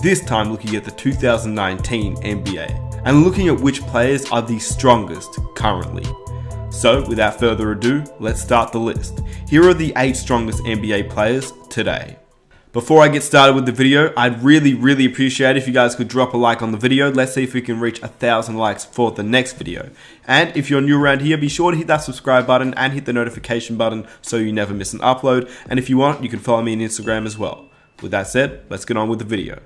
this time looking at the 2019 NBA, and looking at which players are the strongest currently. So without further ado, let's start the list. Here are the 8 strongest NBA players today. Before I get started with the video, I'd really appreciate if you guys could drop a like on the video. Let's see if we can reach 1,000 likes for the next video. And if you're new around here, be sure to hit that subscribe button and hit the notification button so you never miss an upload. And if you want, you can follow me on Instagram as well. With that said, let's get on with the video.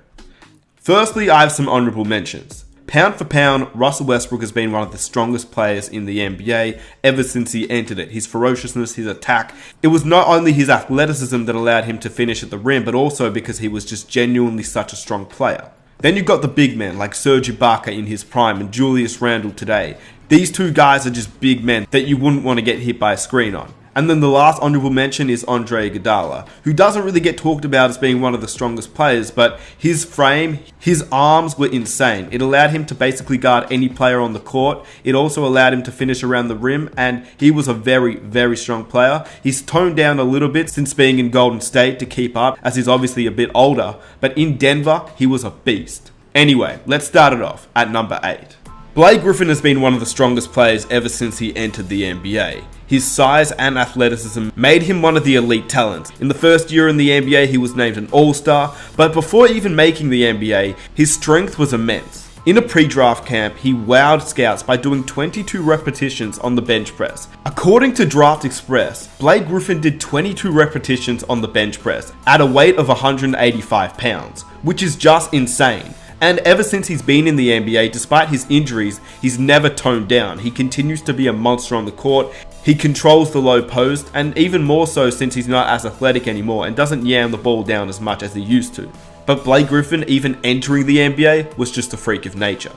Firstly, I have some honorable mentions. Pound for pound, Russell Westbrook has been one of the strongest players in the NBA ever since he entered it. His ferociousness, his attack. It was not only his athleticism that allowed him to finish at the rim, but also because he was just genuinely such a strong player. Then you've got the big men like Serge Ibaka in his prime and Julius Randle today. These two guys are just big men that you wouldn't want to get hit by a screen on. And then the last honorable mention is Andre Iguodala, who doesn't really get talked about as being one of the strongest players, but his frame, his arms were insane. It allowed him to basically guard any player on the court. It also allowed him to finish around the rim, and he was a very strong player. He's toned down a little bit since being in Golden State to keep up, as he's obviously a bit older, but in Denver, he was a beast. Anyway, let's start it off at number 8. Blake Griffin has been one of the strongest players ever since he entered the NBA. His size and athleticism made him one of the elite talents. In the first year in the NBA, he was named an All-Star, but before even making the NBA, his strength was immense. In a pre-draft camp, he wowed scouts by doing 22 repetitions on the bench press. According to Draft Express, Blake Griffin did 22 repetitions on the bench press at a weight of 185 pounds, which is just insane. And ever since he's been in the NBA, despite his injuries, he's never toned down. He continues to be a monster on the court. He controls the low post, and even more so since he's not as athletic anymore and doesn't yam the ball down as much as he used to. But Blake Griffin, even entering the NBA, was just a freak of nature.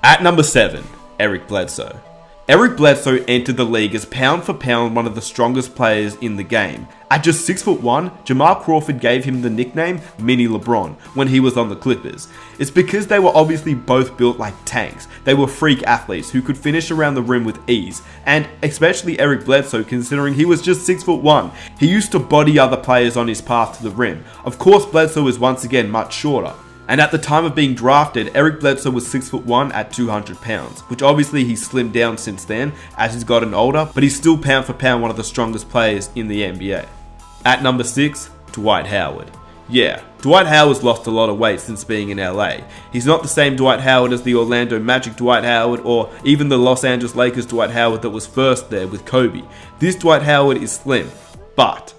At number 7, Eric Bledsoe. Eric Bledsoe entered the league as pound for pound one of the strongest players in the game. At just 6'1", Jamal Crawford gave him the nickname Mini LeBron when he was on the Clippers. It's because they were obviously both built like tanks. They were freak athletes who could finish around the rim with ease, and especially Eric Bledsoe, considering he was just 6'1". He used to body other players on his path to the rim. Of course, Bledsoe is once again much shorter. And at the time of being drafted, Eric Bledsoe was 6'1" at 200 pounds, which obviously he's slimmed down since then as he's gotten older, but he's still pound for pound one of the strongest players in the NBA. At number 6, Dwight Howard. Yeah, Dwight Howard's lost a lot of weight since being in LA. He's not the same Dwight Howard as the Orlando Magic Dwight Howard or even the Los Angeles Lakers Dwight Howard that was first there with Kobe. This Dwight Howard is slim, but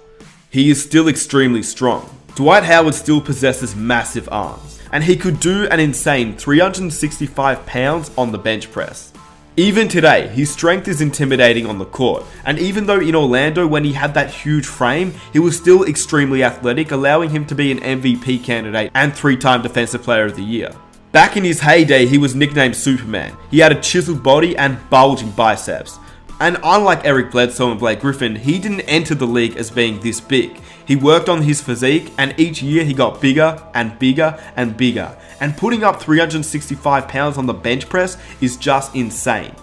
he is still extremely strong. Dwight Howard still possesses massive arms, and he could do an insane 365 pounds on the bench press. Even today, his strength is intimidating on the court, and even though in Orlando when he had that huge frame, he was still extremely athletic, allowing him to be an MVP candidate and 3-time Defensive Player of the Year. Back in his heyday, he was nicknamed Superman. He had a chiseled body and bulging biceps. And unlike Eric Bledsoe and Blake Griffin, he didn't enter the league as being this big. He worked on his physique, and each year he got bigger and bigger and bigger. And putting up 365 pounds on the bench press is just insane.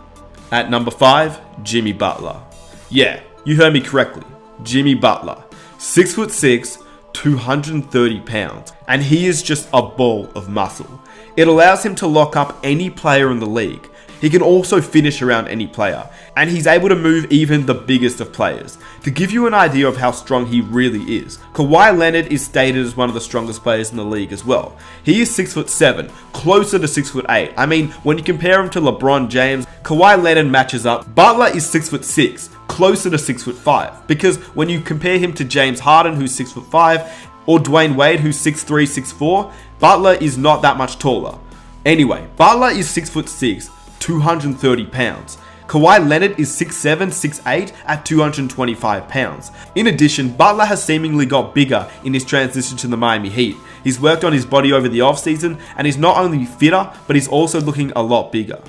At number 5, Jimmy Butler. Yeah, you heard me correctly. Jimmy Butler. 6'6", 230 pounds. And he is just a ball of muscle. It allows him to lock up any player in the league. He can also finish around any player, and he's able to move even the biggest of players. To give you an idea of how strong he really is, Kawhi Leonard is stated as one of the strongest players in the league as well. He is 6'7", closer to 6'8". I mean, when you compare him to LeBron James, Kawhi Leonard matches up. Butler is 6'6", closer to 6'5", because when you compare him to James Harden, who's 6'5", or Dwayne Wade, who's 6'3", 6'4", Butler is not that much taller. Anyway, Butler is 6'6", 230 pounds. Kawhi Leonard is 6'7", 6'8", at 225 pounds. In addition, Butler has seemingly got bigger in his transition to the Miami Heat. He's worked on his body over the offseason, and he's not only fitter, but he's also looking a lot bigger.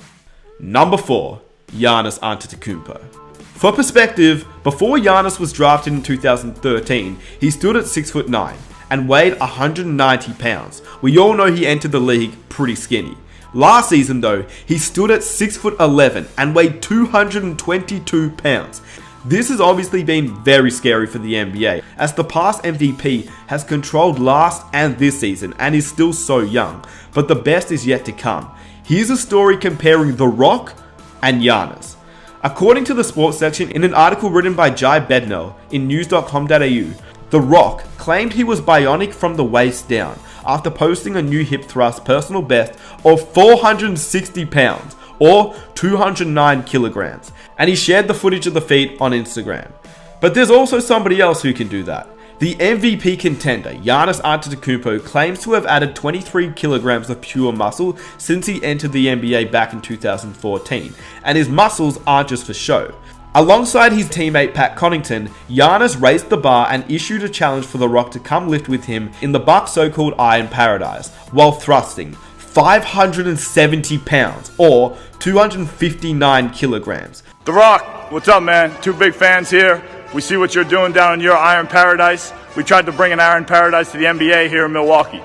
Number 4, Giannis Antetokounmpo. For perspective, before Giannis was drafted in 2013, he stood at 6'9" and weighed 190 pounds. We all know he entered the league pretty skinny. Last season though, he stood at 6'11" and weighed 222 pounds. This has obviously been very scary for the NBA, as the past MVP has controlled last and this season and is still so young, but the best is yet to come. Here's a story comparing The Rock and Giannis. According to the sports section in an article written by Jai Bednell in news.com.au, The Rock claimed he was bionic from the waist down after posting a new hip thrust personal best of 460 pounds or 209 kilograms, and he shared the footage of the feat on Instagram. But there's also somebody else who can do that. The MVP contender, Giannis Antetokounmpo, claims to have added 23 kilograms of pure muscle since he entered the NBA back in 2014, and his muscles aren't just for show. Alongside his teammate Pat Connaughton, Giannis raised the bar and issued a challenge for The Rock to come lift with him in the Bucks' so-called Iron Paradise, while thrusting 570 pounds or 259 kilograms. The Rock, what's up, man? Two big fans here. We see what you're doing down in your Iron Paradise. We tried to bring an Iron Paradise to the NBA here in Milwaukee.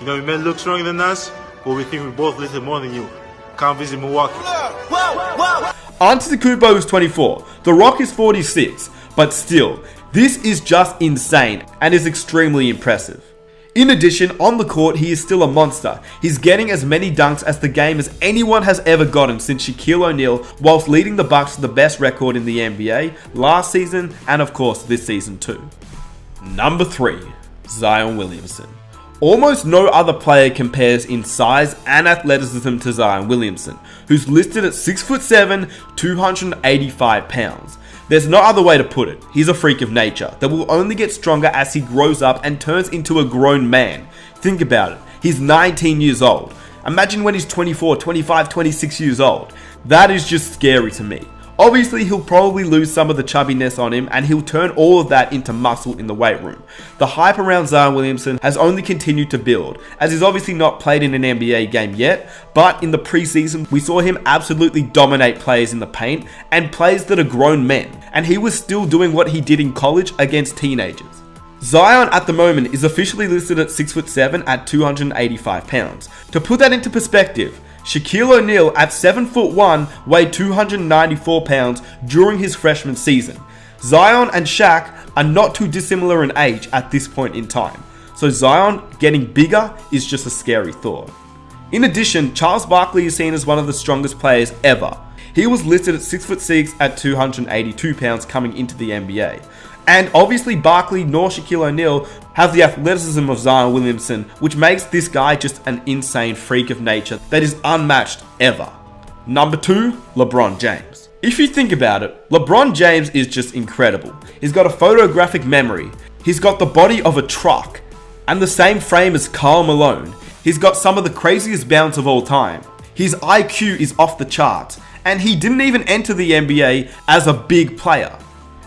You know, you may look stronger than us, but we think we both lifted more than you. Come visit Milwaukee. Antetokounmpo is 24, The Rock is 46, but still, this is just insane and is extremely impressive. In addition, on the court, he is still a monster. He's getting as many dunks as the game as anyone has ever gotten since Shaquille O'Neal, whilst leading the Bucks to the best record in the NBA last season and of course this season too. Number 3, Zion Williamson. Almost no other player compares in size and athleticism to Zion Williamson, who's listed at 6'7", 285 pounds. There's no other way to put it. He's a freak of nature that will only get stronger as he grows up and turns into a grown man. Think about it. He's 19 years old. Imagine when he's 24, 25, 26 years old. That is just scary to me. Obviously, he'll probably lose some of the chubbiness on him and he'll turn all of that into muscle in the weight room. The hype around Zion Williamson has only continued to build, as he's obviously not played in an NBA game yet, but in the preseason we saw him absolutely dominate players in the paint and players that are grown men, and he was still doing what he did in college against teenagers. Zion at the moment is officially listed at 6'7" at 285 pounds. To put that into perspective, Shaquille O'Neal at 7'1" weighed 294 pounds during his freshman season. Zion and Shaq are not too dissimilar in age at this point in time, so Zion getting bigger is just a scary thought. In addition, Charles Barkley is seen as one of the strongest players ever. He was listed at 6'6" at 282 pounds coming into the NBA. And obviously Barkley nor Shaquille O'Neal have the athleticism of Zion Williamson, which makes this guy just an insane freak of nature that is unmatched ever. Number 2, LeBron James. If you think about it, LeBron James is just incredible. He's got a photographic memory, he's got the body of a truck, and the same frame as Karl Malone. He's got some of the craziest bounce of all time. His IQ is off the charts, and he didn't even enter the NBA as a big player.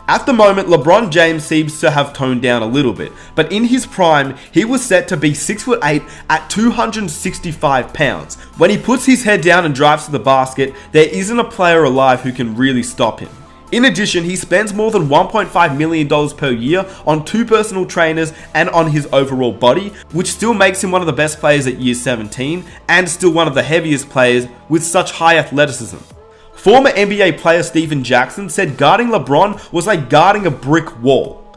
At the moment, LeBron James seems to have toned down a little bit, but in his prime, he was set to be 6'8" at 265 pounds. When he puts his head down and drives to the basket, there isn't a player alive who can really stop him. In addition, he spends more than $1.5 million per year on 2 personal trainers and on his overall body, which still makes him one of the best players at year 17 and still one of the heaviest players with such high athleticism. Former NBA player Stephen Jackson said guarding LeBron was like guarding a brick wall.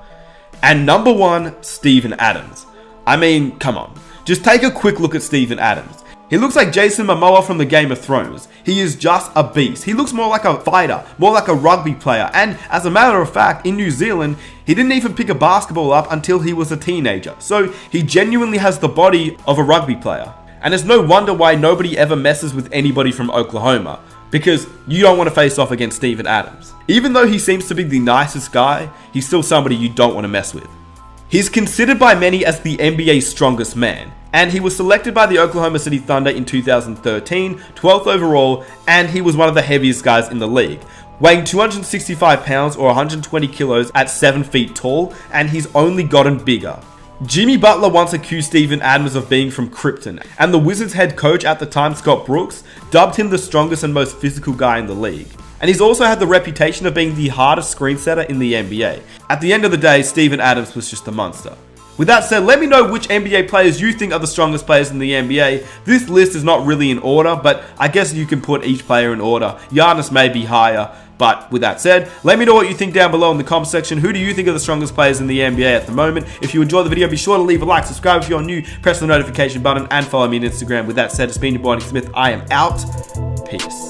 And number 1, Steven Adams. I mean, come on. Just take a quick look at Steven Adams. He looks like Jason Momoa from the Game of Thrones. He is just a beast. He looks more like a fighter, more like a rugby player. And as a matter of fact, in New Zealand, he didn't even pick a basketball up until he was a teenager. So he genuinely has the body of a rugby player. And it's no wonder why nobody ever messes with anybody from Oklahoma, because you don't want to face off against Steven Adams. Even though he seems to be the nicest guy, he's still somebody you don't want to mess with. He's considered by many as the NBA's strongest man, and he was selected by the Oklahoma City Thunder in 2013, 12th overall, and he was one of the heaviest guys in the league, weighing 265 pounds or 120 kilos at 7 feet tall, and he's only gotten bigger. Jimmy Butler once accused Steven Adams of being from Krypton, and the Wizards head coach at the time, Scott Brooks, dubbed him the strongest and most physical guy in the league. And he's also had the reputation of being the hardest screen setter in the NBA. At the end of the day, Steven Adams was just a monster. With that said, let me know which NBA players you think are the strongest players in the NBA. This list is not really in order, but I guess you can put each player in order. Giannis may be higher. But with that said, let me know what you think down below in the comment section. Who do you think are the strongest players in the NBA at the moment? If you enjoyed the video, be sure to leave a like, subscribe if you're new, press the notification button, and follow me on Instagram. With that said, it's been your boy Nick Smith. I am out. Peace.